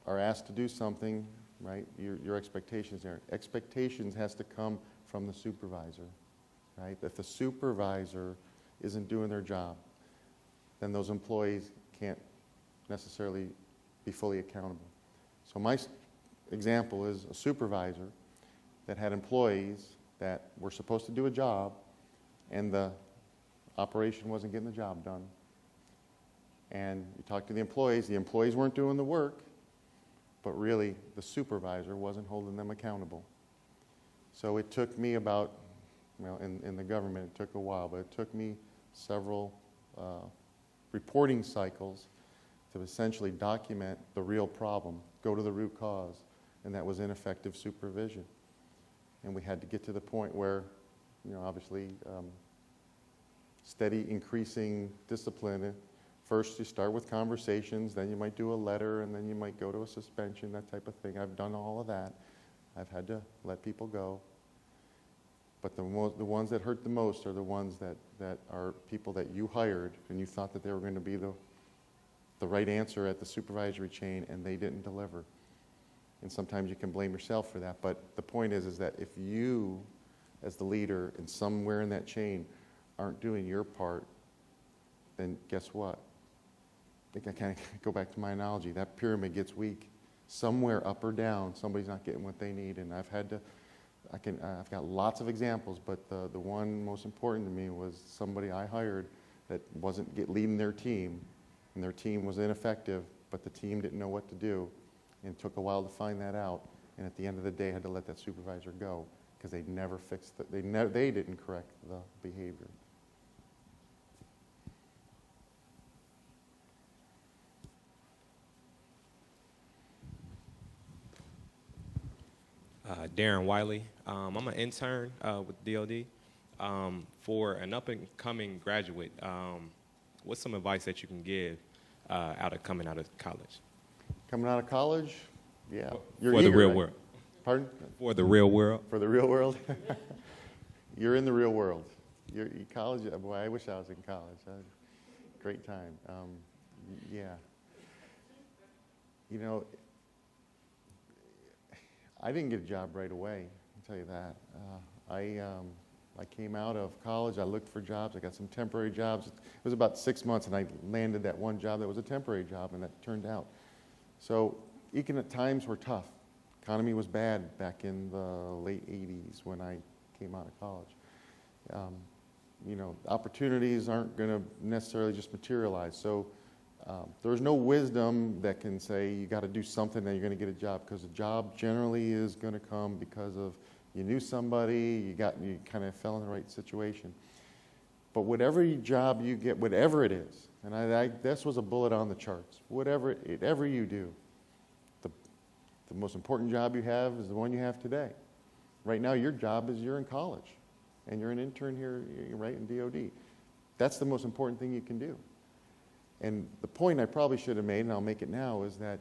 are asked to do something, right, your expectations there. Expectations has to come from the supervisor, right? If the supervisor isn't doing their job, then those employees can't necessarily be fully accountable. So my example is a supervisor that had employees that were supposed to do a job and the operation wasn't getting the job done. And you talk to the employees weren't doing the work, but really the supervisor wasn't holding them accountable. So it took me about, well, in the government it took a while, but it took me several reporting cycles to essentially document the real problem, go to the root cause, and that was ineffective supervision. And we had to get to the point where, obviously, steady increasing discipline. First you start with conversations, then you might do a letter, and then you might go to a suspension, that type of thing. I've done all of that. I've had to let people go. But the ones that hurt the most are the ones that are people that you hired and you thought that they were going to be the right answer at the supervisory chain, and they didn't deliver. And sometimes you can blame yourself for that. But the point is that if you, as the leader and somewhere in that chain, aren't doing your part, then guess what? I think I kind of go back to my analogy. That pyramid gets weak. Somewhere up or down, somebody's not getting what they need. And I've got lots of examples, but the one most important to me was somebody I hired that wasn't leading their team, and their team was ineffective, but the team didn't know what to do, and it took a while to find that out. And at the end of the day, I had to let that supervisor go because they never fixed it. They didn't correct the behavior. Darren Wiley. I'm an intern with DOD. For an up-and-coming graduate, what's some advice that you can give coming out of college? Coming out of college, yeah. For the real world. Pardon? For the real world. For the real world? You're in the real world. You're college, boy, I wish I was in college. Great time. Yeah. I didn't get a job right away, I'll tell you that. I came out of college, I looked for jobs, I got some temporary jobs. It was about 6 months, and I landed that one job that was a temporary job, and that turned out. So economic times were tough. Economy was bad back in the late 80s when I came out of college. Opportunities aren't going to necessarily just materialize. So there's no wisdom that can say you got to do something that you're going to get a job, because a job generally is going to come because of you knew somebody, you kind of fell in the right situation. But whatever job you get, whatever it is, and this was a bullet on the charts, whatever you do, the most important job you have is the one you have today. Right now, your job is you're in college, and you're an intern here, right, in DOD. That's the most important thing you can do. And the point I probably should have made, and I'll make it now, is that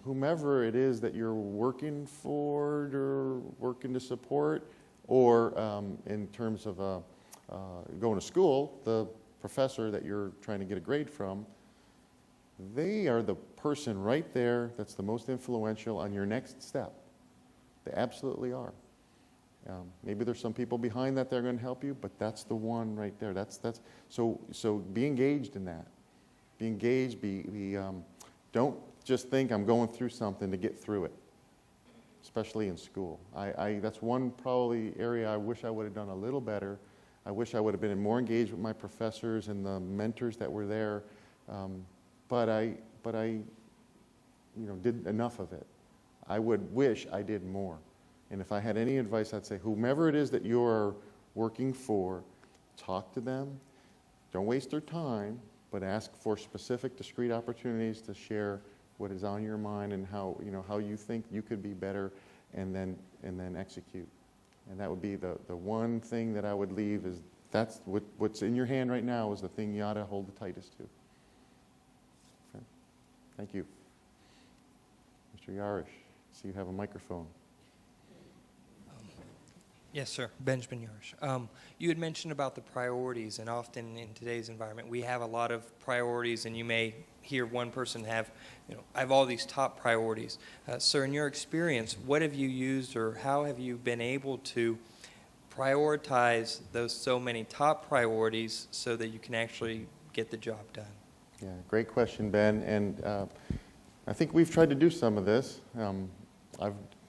whomever it is that you're working for or working to support, or in terms of going to school, the professor that you're trying to get a grade from, they are the person right there that's the most influential on your next step. They absolutely are. Maybe there's some people behind that are going to help you, but that's the one right there. So be engaged in that. Be engaged. Don't just think I'm going through something to get through it, especially in school. That's one probably area I wish I would have done a little better. I wish I would have been more engaged with my professors and the mentors that were there, but I did enough of it. I would wish I did more. And if I had any advice, I'd say whomever it is that you're working for, talk to them. Don't waste their time, but ask for specific, discrete opportunities to share what is on your mind and how you think you could be better, and then execute. And that would be the one thing that I would leave is that's what's in your hand right now is the thing you ought to hold the tightest to. Okay. Thank you. Mr. Yarish, I see you have a microphone. Yes, sir. Benjamin Yarsh. You had mentioned about the priorities, and often in today's environment, we have a lot of priorities, and you may hear one person have, I have all these top priorities. Sir, in your experience, what have you used, or how have you been able to prioritize those so many top priorities so that you can actually get the job done? Yeah, great question, Ben. And I think we've tried to do some of this.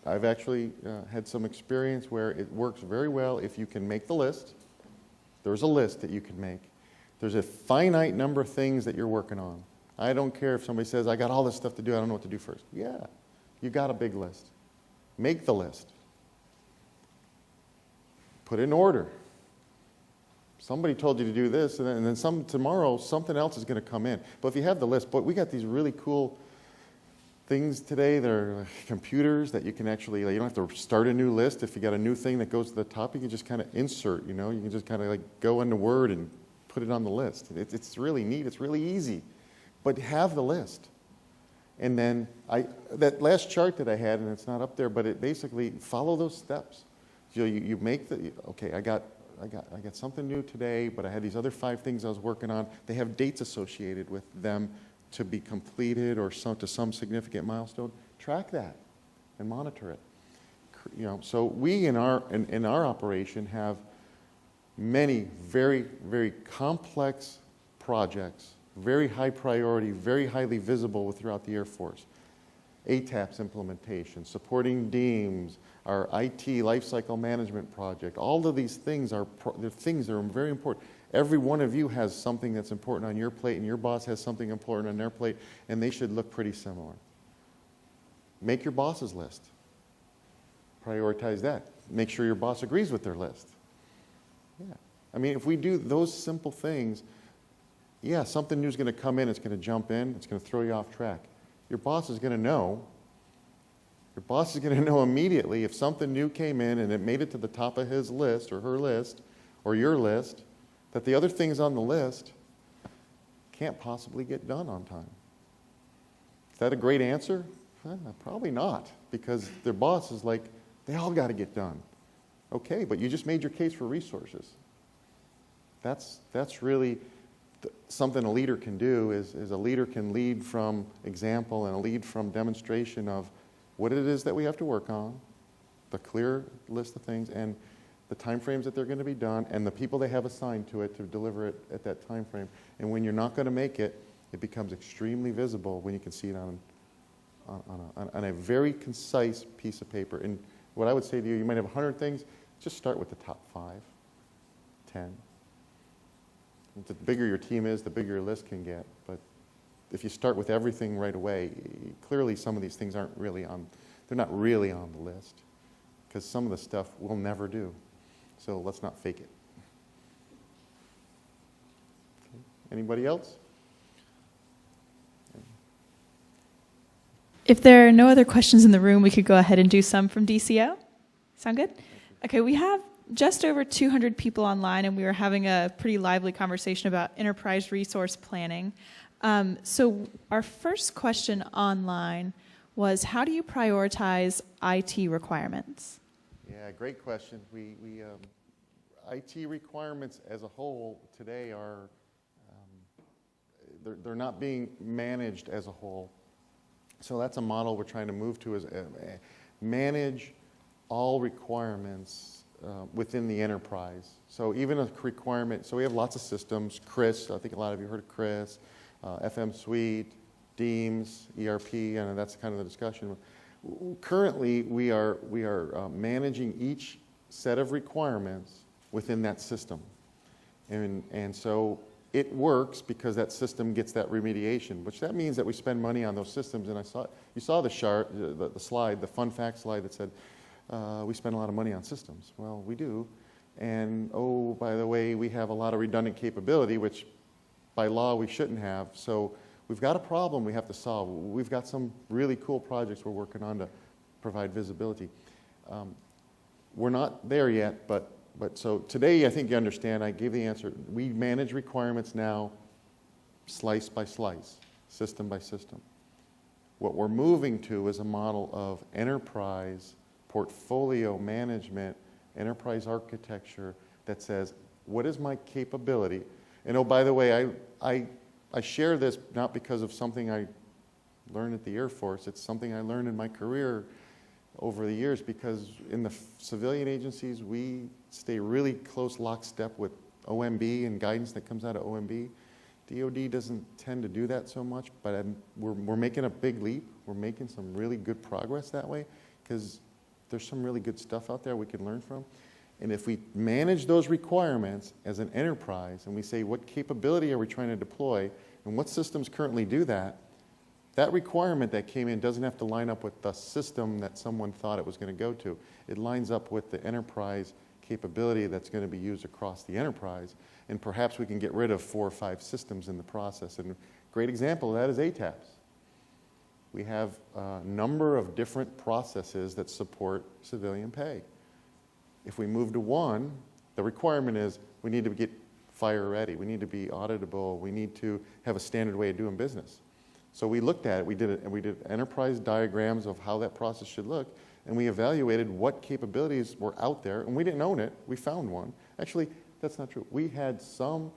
I've actually had some experience where it works very well if you can make the list. There's a list that you can make. There's a finite number of things that you're working on. I don't care if somebody says, I got all this stuff to do, I don't know what to do first. Yeah, you got a big list. Make the list. Put it in order. Somebody told you to do this, and then tomorrow something else is going to come in. But if you have the list, but we got these really cool things today. There are computers that you can actually, you don't have to start a new list. If you got a new thing that goes to the top, you can just kind of insert, you can just kind of go into Word and put it on the list. It's really neat. It's really easy. But have the list. And then that last chart that I had, and it's not up there, but it basically follow those steps. You make okay, I got something new today, but I had these other 5 things I was working on. They have dates associated with them to be completed or to some significant milestone. Track that and monitor it. So we in our operation have many very, very complex projects, very high priority, very highly visible throughout the Air Force. ATAPS implementation, supporting DEAMS, our IT lifecycle management project. All of these things are things that are very important. Every one of you has something that's important on your plate, and your boss has something important on their plate, and they should look pretty similar. Make your boss's list. Prioritize that. Make sure your boss agrees with their list. Yeah. I mean, if we do those simple things, yeah, something new is going to come in, it's going to jump in, it's going to throw you off track. Your boss is going to know. Your boss is going to know immediately if something new came in and it made it to the top of his list or her list or your list, that the other things on the list can't possibly get done on time. Is that a great answer? Probably not, because their boss is like, they all got to get done. Okay, but you just made your case for resources. That's really something a leader can do, is a leader can lead from example and a lead from demonstration of what it is that we have to work on, the clear list of things, and the time frames that they're going to be done, and the people they have assigned to it to deliver it at that time frame. And when you're not going to make it, it becomes extremely visible when you can see it on a very concise piece of paper. And what I would say to you, you might have 100 things, just start with the top 5, 10. The bigger your team is, the bigger your list can get. But if you start with everything right away, clearly some of these things they're not really on the list, because some of the stuff we'll never do. So let's not fake it. Okay. Anybody else? If there are no other questions in the room, we could go ahead and do some from DCO. Sound good? Okay, we have just over 200 people online, and we were having a pretty lively conversation about enterprise resource planning. So our first question online was, how do you prioritize IT requirements? Yeah, great question. IT requirements as a whole today are, they're not being managed as a whole. So that's a model we're trying to move to, is manage all requirements within the enterprise. So even a requirement, so we have lots of systems, CRIS, I think a lot of you heard of CRIS, FM Suite, DEAMS, ERP, and that's kind of the discussion. Currently, we are managing each set of requirements within that system. And so it works because that system gets that remediation, which that means that we spend money on those systems. And you saw the chart, the slide, the fun fact slide that said, we spend a lot of money on systems. Well, we do. And oh, by the way, we have a lot of redundant capability, which by law we shouldn't have. So we've got a problem we have to solve. We've got some really cool projects we're working on to provide visibility. We're not there yet, but so today I think you understand, I gave the answer. We manage requirements now slice by slice, system by system. What we're moving to is a model of enterprise portfolio management enterprise architecture that says, what is my capability? And oh, by the way, I share this not because of something I learned at the Air Force. It's something I learned in my career over the years, because in the civilian agencies, we stay really close lockstep with OMB and guidance that comes out of OMB. DoD doesn't tend to do that so much, but we're making a big leap. We're making some really good progress that way, because there's some really good stuff out there we can learn from. And if we manage those requirements as an enterprise, and we say, what capability are we trying to deploy, and what systems currently do that, that requirement that came in doesn't have to line up with the system that someone thought it was going to go to. It lines up with the enterprise capability that's going to be used across the enterprise, and perhaps we can get rid of 4 or 5 systems in the process. And a great example of that is ATAPS. We have a number of different processes that support civilian pay. If we move to one, the requirement is we need to get fire ready, we need to be auditable, we need to have a standard way of doing business. So we looked at it, we did enterprise diagrams of how that process should look, and we evaluated what capabilities were out there, and we didn't own it, we found one. Actually, that's not true. We had some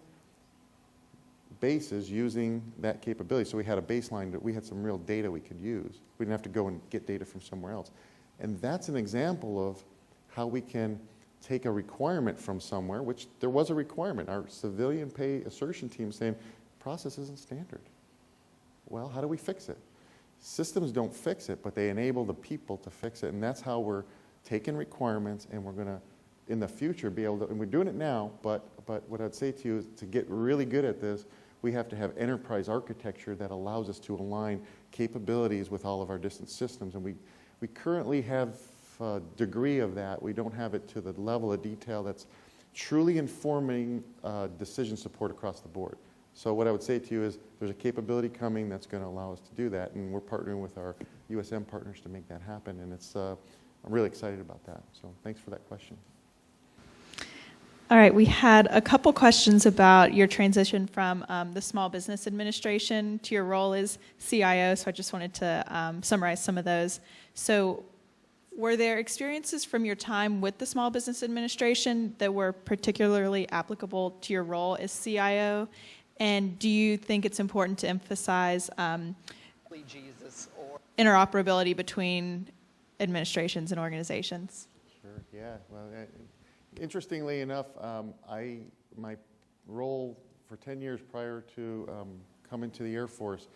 bases using that capability, so we had a baseline that we had some real data we could use. We didn't have to go and get data from somewhere else. And that's an example of how we can take a requirement from somewhere, which there was a requirement. Our civilian pay assertion team saying, process isn't standard. Well, how do we fix it? Systems don't fix it, but they enable the people to fix it. And that's how we're taking requirements, and we're going to, in the future, be able to, and we're doing it now, but what I'd say to you is, to get really good at this, we have to have enterprise architecture that allows us to align capabilities with all of our distant systems. And we currently have a degree of that. We don't have it to the level of detail that's truly informing decision support across the board. So what I would say to you is, there's a capability coming that's going to allow us to do that, and we're partnering with our USM partners to make that happen, and it's, I'm really excited about that. So thanks for that question. All right, we had a couple questions about your transition from the Small Business Administration to your role as CIO, so I just wanted to summarize some of those. So were there experiences from your time with the Small Business Administration that were particularly applicable to your role as CIO? And do you think it's important to emphasize interoperability between administrations and organizations? Sure, yeah. Well, interestingly enough, my role for 10 years prior to coming to the Air Force,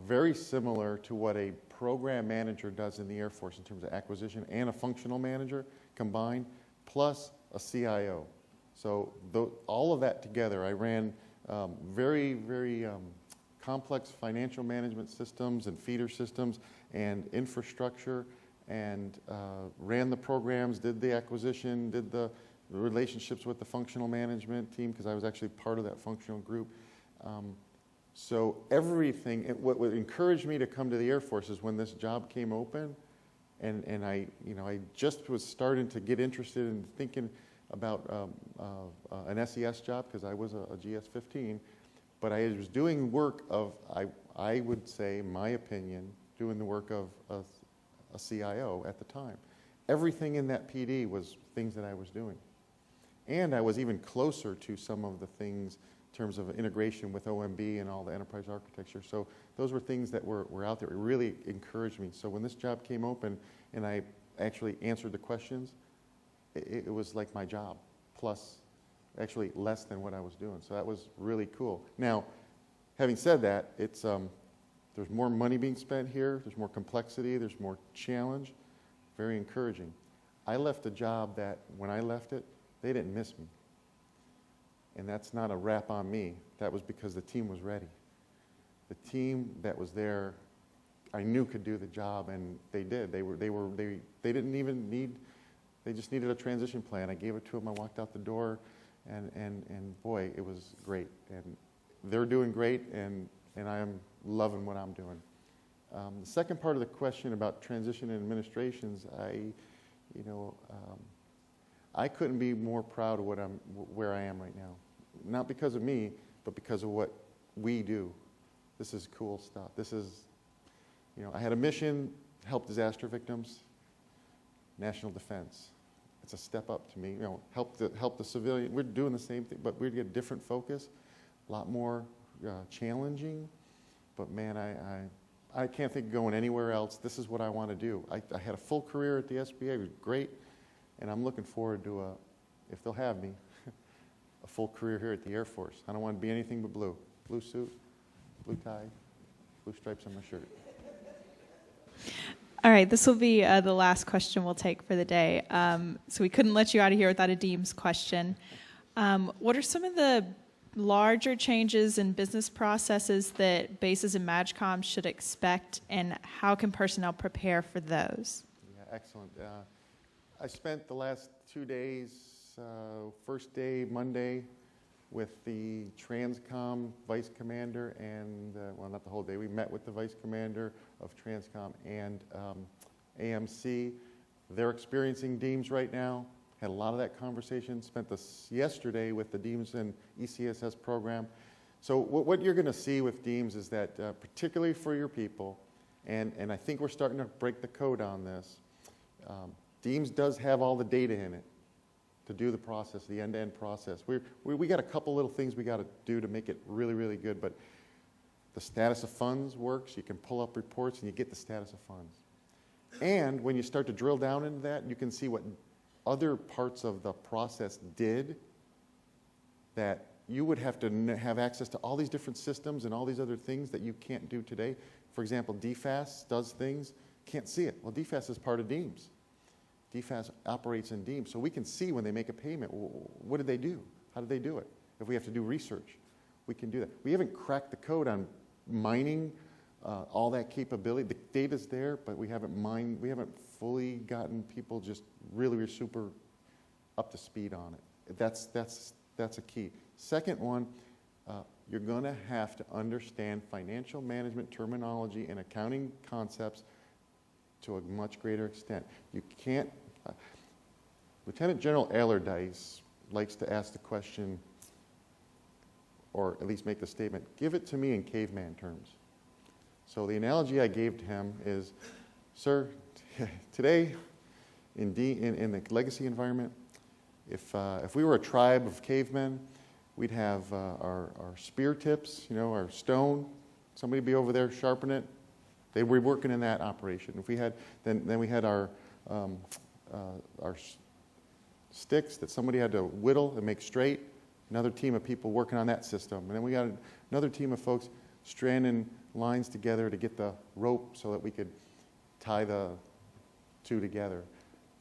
very similar to what a program manager does in the Air Force in terms of acquisition, and a functional manager combined, plus a CIO. So all of that together, I ran very, very complex financial management systems and feeder systems and infrastructure, and ran the programs, did the acquisition, did the relationships with the functional management team, because I was actually part of that functional group. So everything, what encouraged me to come to the Air Force is when this job came open, and I just was starting to get interested in thinking about an SES job, because I was a GS-15, but I was doing work of, I would say, my opinion, doing the work of a CIO at the time. Everything in that PD was things that I was doing. And I was even closer to some of the things in terms of integration with OMB and all the enterprise architecture. So those were things that were out there. It really encouraged me. So when this job came open and I actually answered the questions, it was like my job, plus actually less than what I was doing. So that was really cool. Now, having said that, it's there's more money being spent here, there's more complexity, there's more challenge, very encouraging. I left a job that, when I left it, they didn't miss me. And that's not a rap on me. That was because the team was ready. The team that was there, I knew could do the job, and they did. They didn't even need, they just needed a transition plan. I gave it to them, I walked out the door, and boy, it was great. And they're doing great, and I am loving what I'm doing. The second part of the question about transition in administrations, I couldn't be more proud of where I am right now. Not because of me, but because of what we do. This is cool stuff. This is, I had a mission, help disaster victims, national defense. it's a step up to me. You know, help the civilian. We're doing the same thing, but we get a different focus, a lot more challenging. But man, I can't think of going anywhere else. This is what I want to do. I had a full career at the SBA. It was great, and I'm looking forward to if they'll have me, a full career here at the Air Force. I don't want to be anything but blue. Blue suit, blue tie, blue stripes on my shirt. All right, this will be the last question we'll take for the day. So we couldn't let you out of here without a Deems question. What are some of the larger changes in business processes that bases and MAGCOM should expect, and how can personnel prepare for those? Yeah, excellent. I spent the last 2 days, first day, Monday, with the Transcom Vice Commander and, well, not the whole day, we met with the Vice Commander of Transcom and AMC. They're experiencing Deems right now. Had a lot of that conversation. Spent this yesterday with the Deems and ECSS program. So what you're going to see with Deems is that, particularly for your people, and I think we're starting to break the code on this, Deems does have all the data in it to do the process, the end-to-end process. We got a couple little things we got to do to make it really, really good, but the status of funds works. You can pull up reports and you get the status of funds. And when you start to drill down into that, you can see what other parts of the process did that you would have to have access to all these different systems and all these other things that you can't do today. For example, DFAS does things, can't see it. Well, DFAS is part of Deems. DFAS operates in Deems, so we can see when they make a payment, what did they do? How did they do it? If we have to do research, we can do that. We haven't cracked the code on mining all that capability. The data's there, but we haven't fully gotten people just really super up to speed on it. That's a key. Second one, you're going to have to understand financial management terminology and accounting concepts to a much greater extent. You can't. Lieutenant General Allardyce likes to ask the question, or at least make the statement, give it to me in caveman terms. So the analogy I gave to him is, sir, today in the legacy environment, if we were a tribe of cavemen, we'd have our spear tips, our stone. Somebody would be over there sharpening it. They were working in that operation. If we had, then we had our sticks that somebody had to whittle and make straight. Another team of people working on that system, and then we got another team of folks stranding lines together to get the rope so that we could tie the two together.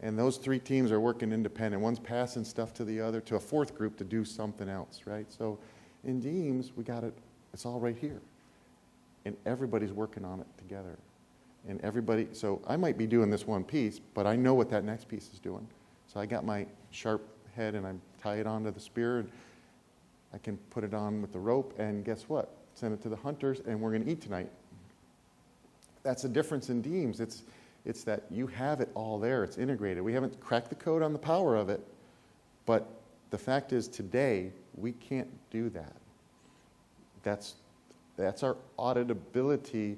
And those three teams are working independent. One's passing stuff to the other, to a fourth group to do something else, right? So in Deems, we got it. It's all right here. And everybody's working on it together. And everybody, so I might be doing this one piece, but I know what that next piece is doing. So I got my sharp head and I tie it onto the spear, and I can put it on with the rope, and guess what? Send it to the hunters, and we're going to eat tonight. That's the difference in Deems. It's that you have it all there. It's integrated. We haven't cracked the code on the power of it, but the fact is today we can't do that. That's our auditability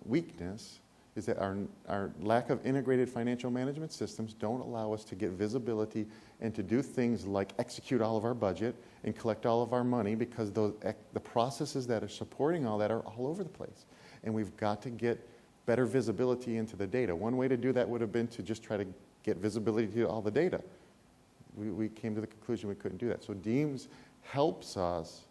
weakness, is that our lack of integrated financial management systems don't allow us to get visibility and to do things like execute all of our budget and collect all of our money, because the processes that are supporting all that are all over the place. And we've got to get better visibility into the data. One way to do that would have been to just try to get visibility to all the data. We came to the conclusion we couldn't do that. So Deems helps us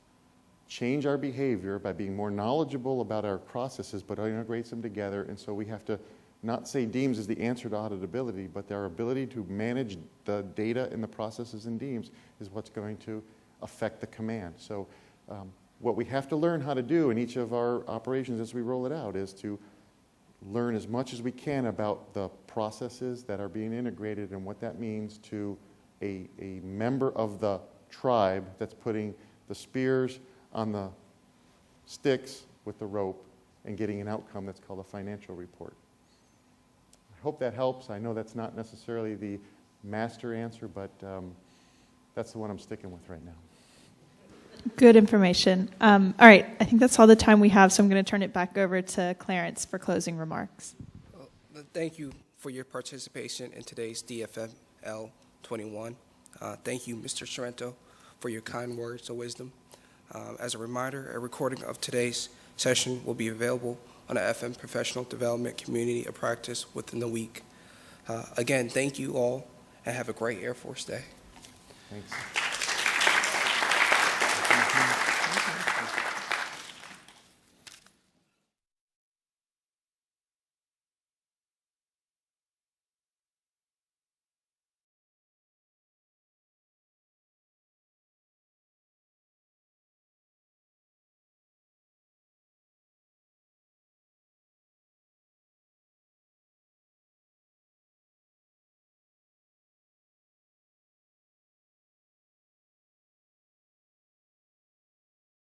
change our behavior by being more knowledgeable about our processes, but integrates them together. And so we have to not say Deems is the answer to auditability, but our ability to manage the data and the processes in Deems is what's going to affect the command. So what we have to learn how to do in each of our operations as we roll it out is to learn as much as we can about the processes that are being integrated and what that means to a member of the tribe that's putting the spears on the sticks with the rope and getting an outcome that's called a financial report. I hope that helps. I know that's not necessarily the master answer, but that's the one I'm sticking with right now. Good information. All right, I think that's all the time we have, so I'm going to turn it back over to Clarence for closing remarks. Thank you for your participation in today's DFML21. Thank you, Mr. Sorrento, for your kind words of wisdom. As a reminder, a recording of today's session will be available on the FM Professional Development Community of Practice within the week. Again, thank you all, and have a great Air Force Day. Thanks.